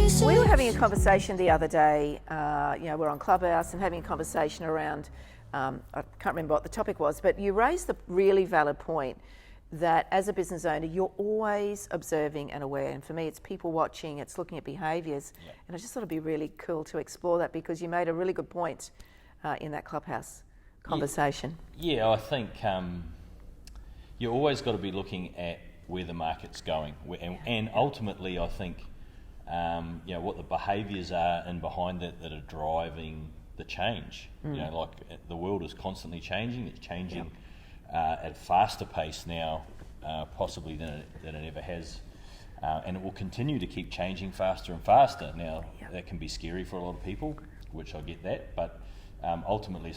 We were having a conversation the other day, we're on Clubhouse and having a conversation around, I can't remember what the topic was, but you raised the really valid point that as a business owner, you're always observing and aware. And for me, it's people watching, it's looking at behaviours. Yep. And I just thought it'd be really cool to explore that because you made a really good point in that Clubhouse conversation. Yeah, I think you always got to be looking at where the market's going. And ultimately, I think, what the behaviours are and behind that are driving the change. Like the world is constantly changing. It's changing at a faster pace now, possibly than it ever has. And it will continue to keep changing faster and faster. Now, that can be scary for a lot of people, which I get that, but ultimately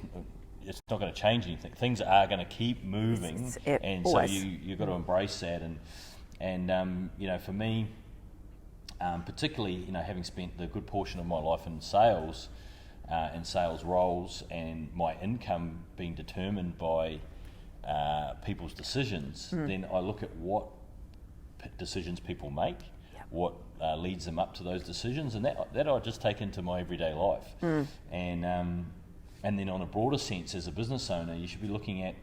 it's not going to change anything. Things are going to keep moving, and always. So you've got to embrace that. And for me, particularly, having spent the good portion of my life in sales and sales roles, and my income being determined by people's decisions, then I look at what decisions people make, what leads them up to those decisions, and that I just take into my everyday life. And then on a broader sense, as a business owner, you should be looking at,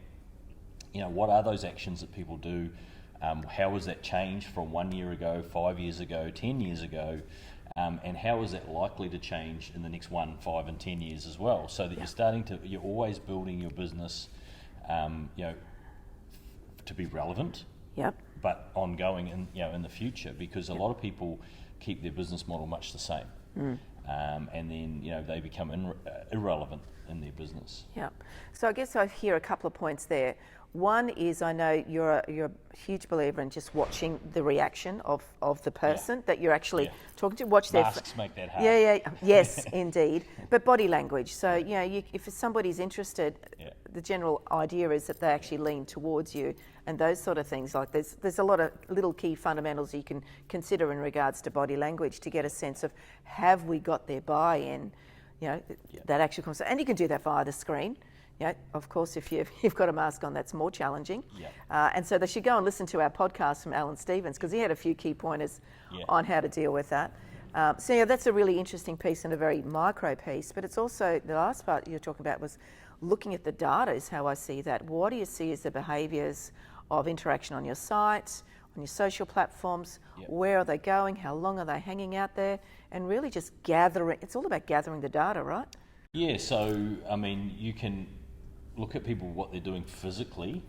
what are those actions that people do? How has that changed from 1 year ago, 5 years ago, 10 years ago? And how is that likely to change in the next 1, 5 and 10 years as well? So that you're always building your business, to be relevant, but ongoing in the future, because a lot of people keep their business model much the same. And then, they become irrelevant in their business. So I guess I hear a couple of points there. One is, I know you're a huge believer in just watching the reaction of the person that you're actually talking to. Watch Masks make that hard. Yes, indeed. But body language. So, if somebody's interested, the general idea is that they actually lean towards you, and those sort of things. Like there's a lot of little key fundamentals you can consider in regards to body language to get a sense of, have we got their buy-in, that actually comes. And you can do that via the screen. Of course, if you've got a mask on, that's more challenging. And so they should go and listen to our podcast from Alan Stevens, because he had a few key pointers on how to deal with that. So that's a really interesting piece and a very micro piece. But it's also, the last part you're talking about was looking at the data is how I see that. What do you see as the behaviours of interaction on your site, on your social platforms? Where are they going? How long are they hanging out there? And really just gathering. It's all about gathering the data, right? Yeah, so, you can look at people, what they're doing physically,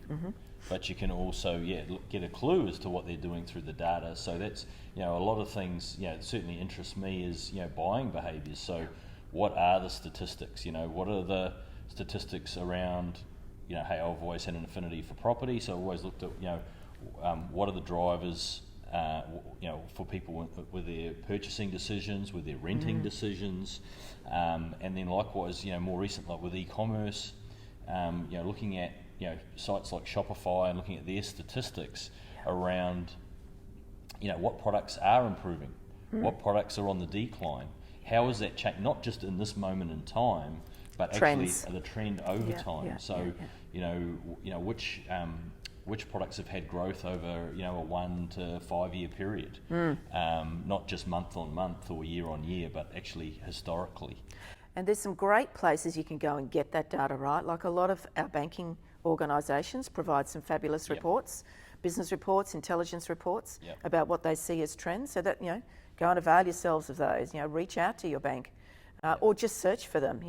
but you can also get a clue as to what they're doing through the data. So that's, a lot of things, that certainly interests me is, buying behaviours. So what are the statistics? What are the statistics around, hey, I've always had an affinity for property, so I've always looked at, what are the drivers, for people with their purchasing decisions, with their renting decisions, and then likewise, more recent, like with e-commerce, looking at sites like Shopify and looking at their statistics around what products are improving, what products are on the decline, how is that change, not just in this moment in time, but Trends. Actually the trend over time. Which products have had growth over a 1 to 5 year period, not just month on month or year on year, but actually historically. And there's some great places you can go and get that data, right? Like a lot of our banking organisations provide some fabulous reports, business reports, intelligence reports about what they see as trends. So that, go and avail yourselves of those. Reach out to your bank or just search for them.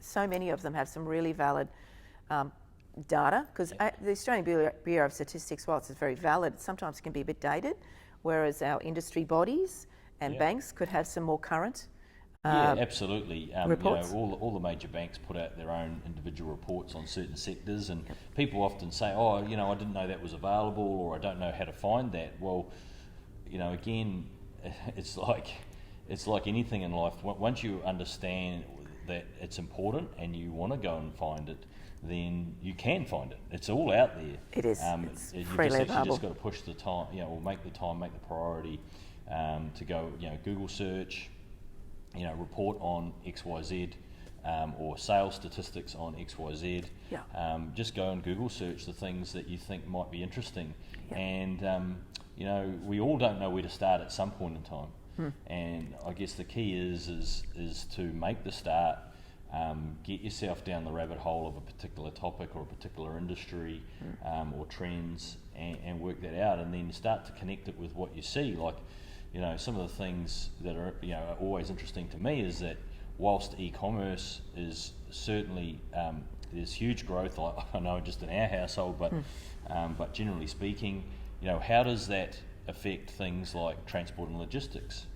So many of them have some really valid data, because the Australian Bureau of Statistics, whilst it's very valid, sometimes it can be a bit dated, whereas our industry bodies and banks could have some more current absolutely. Reports? All the major banks put out their own individual reports on certain sectors, and people often say, I didn't know that was available, or I don't know how to find that. Well, again, it's like anything in life. Once you understand that it's important and you want to go and find it, then you can find it. It's all out there. It is. You just got to push the time, or make the priority to go, Google search, report on XYZ, or sales statistics on XYZ. Just go and Google search the things that you think might be interesting. And, we all don't know where to start at some point in time. And I guess the key is to make the start, get yourself down the rabbit hole of a particular topic or a particular industry or trends, and work that out, and then start to connect it with what you see. Like, you know, some of the things that are, you know, always interesting to me is that whilst e-commerce is certainly there's huge growth, I know just in our household, but generally speaking, you know, how does that affect things like transport and logistics?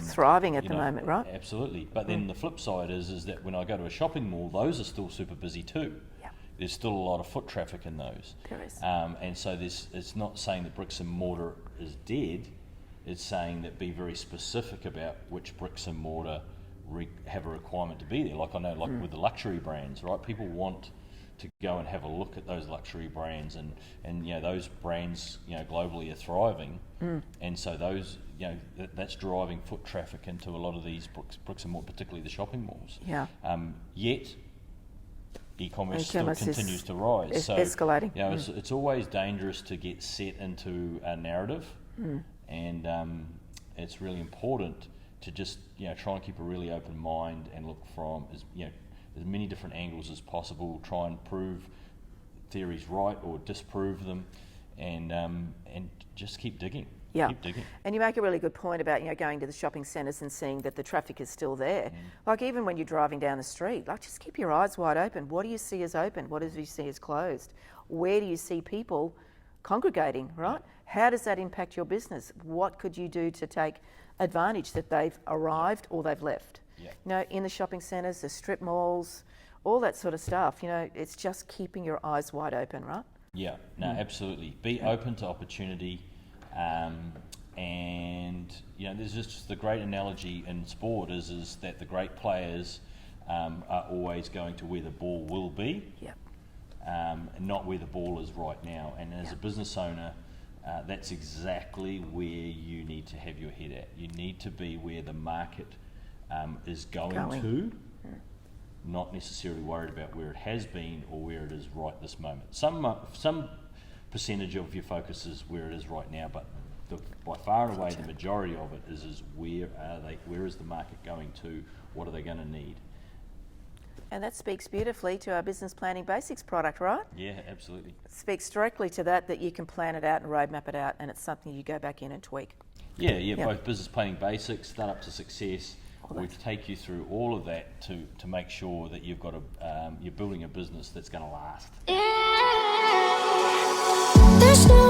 Thriving at the moment, right? Absolutely. But then the flip side is that when I go to a shopping mall, those are still super busy too. Yeah. There's still a lot of foot traffic in those. There is. And so it's not saying that bricks and mortar is dead. It's saying that be very specific about which bricks and mortar have a requirement to be there. Like I know, like with the luxury brands, right? People want to go and have a look at those luxury brands, and you know, those brands, you know, globally are thriving, and so those, you know, that's driving foot traffic into a lot of these bricks and mortar, particularly the shopping malls. Yeah. Yet e-commerce still continues to rise. So escalating. You know, it's always dangerous to get set into a narrative, and it's really important to just, you know, try and keep a really open mind and look from as many different angles as possible. Try and prove theories right or disprove them, and just keep digging. Yeah. Keep digging. And you make a really good point about, you know, going to the shopping centres and seeing that the traffic is still there. Like even when you're driving down the street, like just keep your eyes wide open. What do you see as open? What do you see as closed? Where do you see people congregating, right? How does that impact your business? What could you do to take advantage that they've arrived or they've left? Yeah. You know, in the shopping centres, the strip malls, all that sort of stuff. You know, it's just keeping your eyes wide open, right? Yeah, no, absolutely. Be open to opportunity, and you know, there's just the great analogy in sport is that the great players are always going to where the ball will be, not where the ball is right now. And as a business owner, that's exactly where you need to have your head at. You need to be where the market is going to, not necessarily worried about where it has been or where it is right this moment. Some percentage of your focus is where it is right now, but by far and away the majority of it is where are they? Where is the market going to? What are they going to need? And that speaks beautifully to our Business Planning Basics product, right? Yeah, absolutely. It speaks directly to that you can plan it out and roadmap it out, and it's something you go back in and tweak. Yeah. Both Business Planning Basics, Start Up to Success. We take you through all of that to make sure that you've got you're building a business that's going to last. There's no